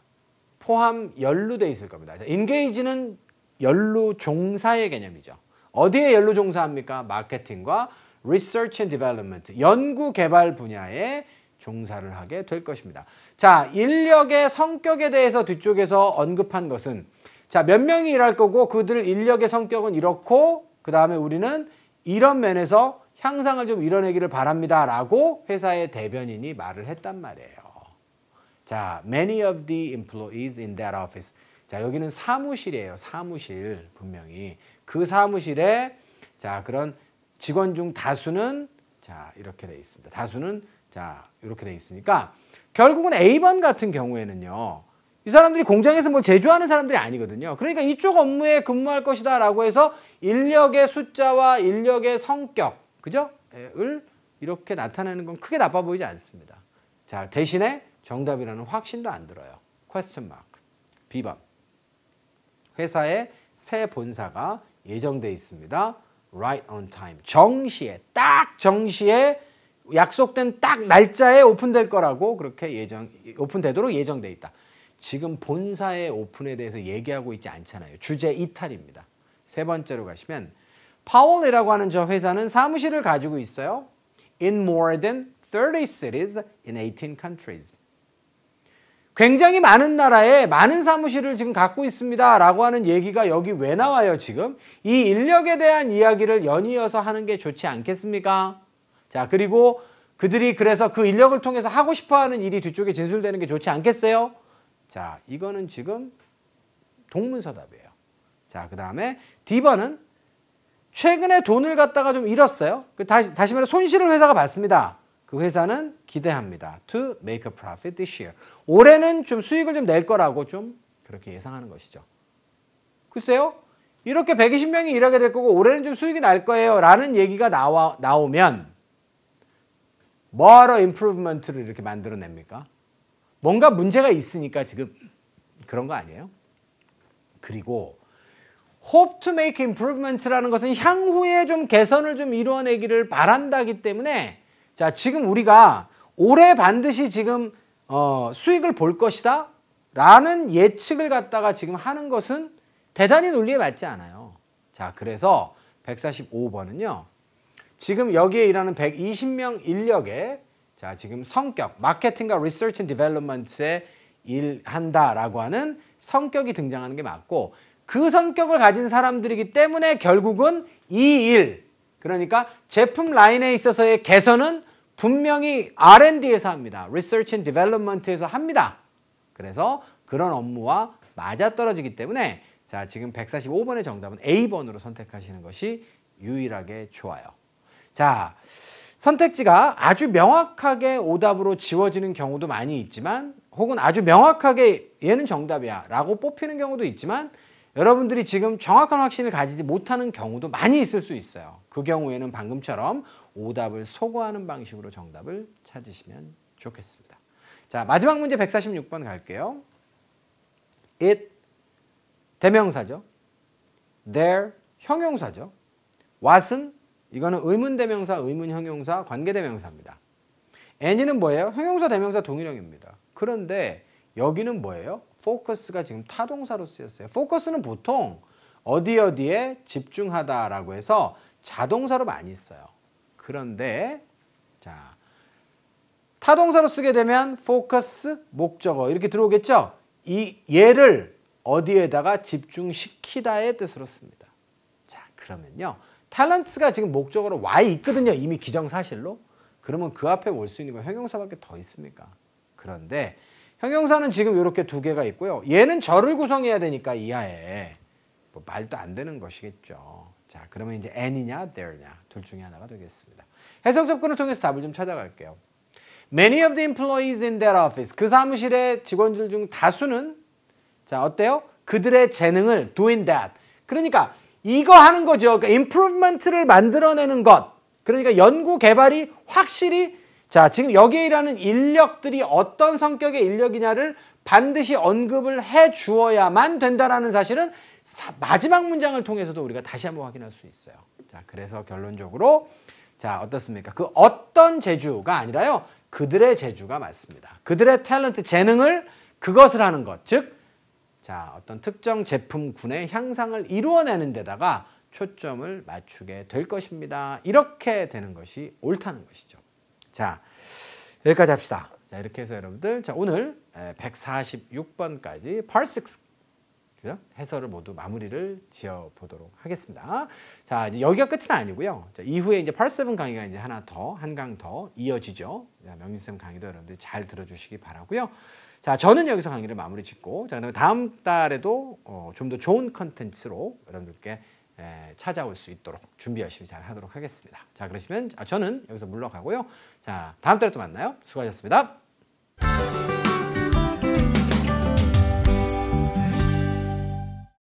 포함 연루돼 있을 겁니다. 자, engage는 연루 종사의 개념이죠. 어디에 연루 종사합니까? 마케팅과 research and development, 연구 개발 분야에 종사를 하게 될 것입니다. 자, 인력의 성격에 대해서 뒤쪽에서 언급한 것은 자, 몇 명이 일할 거고 그들 인력의 성격은 이렇고 그 다음에 우리는 이런 면에서 향상을 좀 이뤄내기를 바랍니다 라고 회사의 대변인이 말을 했단 말이에요. 자, many of the employees in that office. 자, 여기는 사무실이에요. 사무실 분명히. 그 사무실에 자, 그런 직원 중 다수는 자, 이렇게 돼 있습니다. 다수는 자, 이렇게 돼 있으니까 결국은 A번 같은 경우에는요. 이 사람들이 공장에서 뭘 제조하는 사람들이 아니거든요. 그러니까 이쪽 업무에 근무할 것이다 라고 해서 인력의 숫자와 인력의 성격, 그죠? 을 이렇게 나타내는 건 크게 나빠 보이지 않습니다. 자, 대신에 정답이라는 확신도 안 들어요. question mark. B번. 회사의 새 본사가 예정돼 있습니다. right on time. 정시에, 딱 정시에 약속된 딱 날짜에 오픈될 거라고 그렇게 오픈되도록 예정돼 있다. 지금 본사의 오픈에 대해서 얘기하고 있지 않잖아요. 주제 이탈입니다. 세 번째로 가시면 파월이라고 하는 저 회사는 사무실을 가지고 있어요. In more than 30 cities in 18 countries. 굉장히 많은 나라에 많은 사무실을 지금 갖고 있습니다 라고 하는 얘기가 여기 왜 나와요 지금? 이 인력에 대한 이야기를 연이어서 하는 게 좋지 않겠습니까? 자, 그리고 그들이 그래서 그 인력을 통해서 하고 싶어하는 일이 뒤쪽에 진술되는 게 좋지 않겠어요? 자, 이거는 지금 동문서답이에요. 자, 그 다음에 D번은 최근에 돈을 갖다가 좀 잃었어요. 다시 말해 손실을 회사가 봤습니다. 그 회사는 기대합니다. To make a profit this year. 올해는 좀 수익을 좀 낼 거라고 좀 그렇게 예상하는 것이죠. 글쎄요. 이렇게 120명이 일하게 될 거고 올해는 좀 수익이 날 거예요. 라는 얘기가 나오면 뭐하러 improvement를 이렇게 만들어냅니까? 뭔가 문제가 있으니까 지금 그런 거 아니에요? 그리고 hope to make improvement라는 것은 향후에 좀 개선을 좀 이루어내기를 바란다기 때문에 자, 지금 우리가 올해 반드시 지금 수익을 볼 것이다 라는 예측을 갖다가 지금 하는 것은 대단히 논리에 맞지 않아요. 자, 그래서 145번은요. 지금 여기에 일하는 120명 인력의 자, 지금 성격, 마케팅과 리서치 앤 디벨롭먼트에 일한다라고 하는 성격이 등장하는 게 맞고 그 성격을 가진 사람들이기 때문에 결국은 이 일, 그러니까 제품 라인에 있어서의 개선은 분명히 R&D에서 합니다. Research and Development에서 합니다. 그래서 그런 업무와 맞아떨어지기 때문에 자, 지금 145번의 정답은 A번으로 선택하시는 것이 유일하게 좋아요. 자, 선택지가 아주 명확하게 오답으로 지워지는 경우도 많이 있지만 혹은 아주 명확하게 얘는 정답이야 라고 뽑히는 경우도 있지만 여러분들이 지금 정확한 확신을 가지지 못하는 경우도 많이 있을 수 있어요. 그 경우에는 방금처럼 오답을 소거하는 방식으로 정답을 찾으시면 좋겠습니다. 자, 마지막 문제 146번 갈게요. It 대명사죠. Their 형용사죠. What은 이거는 의문대명사, 의문형용사, 관계대명사입니다. Any는 뭐예요? 형용사, 대명사 동일형입니다. 그런데 여기는 뭐예요? focus가 지금 타동사로 쓰였어요. focus는 보통 어디에 집중하다라고 해서 자동사로 많이 써요. 그런데 자, 타동사로 쓰게 되면 focus, 목적어 이렇게 들어오겠죠? 이 얘를 어디에다가 집중시키다의 뜻으로 씁니다. 자, 그러면요. 탤런트가 지금 목적어로 와 있거든요. 이미 기정사실로. 그러면 그 앞에 올 수 있는 건 형용사밖에 더 있습니까? 그런데 형용사는 지금 이렇게 두 개가 있고요. 얘는 절을 구성해야 되니까 이하에 뭐 말도 안 되는 것이겠죠. 자, 그러면 이제 any냐, there냐 둘 중에 하나가 되겠습니다. 해석 접근을 통해서 답을 좀 찾아갈게요. Many of the employees in that office. 그 사무실의 직원들 중 다수는 자, 어때요? 그들의 재능을 doing that. 그러니까 이거 하는 거죠. 그러니까 improvement를 만들어내는 것. 그러니까 연구 개발이 확실히 자, 지금 여기에 일하는 인력들이 어떤 성격의 인력이냐를 반드시 언급을 해 주어야만 된다라는 사실은 마지막 문장을 통해서도 우리가 다시 한번 확인할 수 있어요. 자, 그래서 결론적으로 자, 어떻습니까? 그 어떤 재주가 아니라요. 그들의 재주가 맞습니다. 그들의 탤런트, 재능을 그것을 하는 것. 즉 자, 어떤 특정 제품군의 향상을 이루어내는 데다가 초점을 맞추게 될 것입니다. 이렇게 되는 것이 옳다는 것이죠. 자, 여기까지 합시다. 자, 이렇게 해서 여러분들 자, 오늘 146번까지 Part 6 해설을 모두 마무리를 지어 보도록 하겠습니다. 자, 이제 여기가 끝은 아니고요. 자, 이후에 이제 Part 7 강의가 이제 한 강 더 이어지죠. 명윤쌤 강의도 여러분들이 잘 들어주시기 바라고요. 자, 저는 여기서 강의를 마무리 짓고 자, 그다음에 다음 달에도 좀 더 좋은 컨텐츠로 여러분들께 찾아올 수 있도록 준비 열심히 잘 하도록 하겠습니다. 자, 그러시면 저는 여기서 물러가고요. 자, 다음 달에 또 만나요. 수고하셨습니다.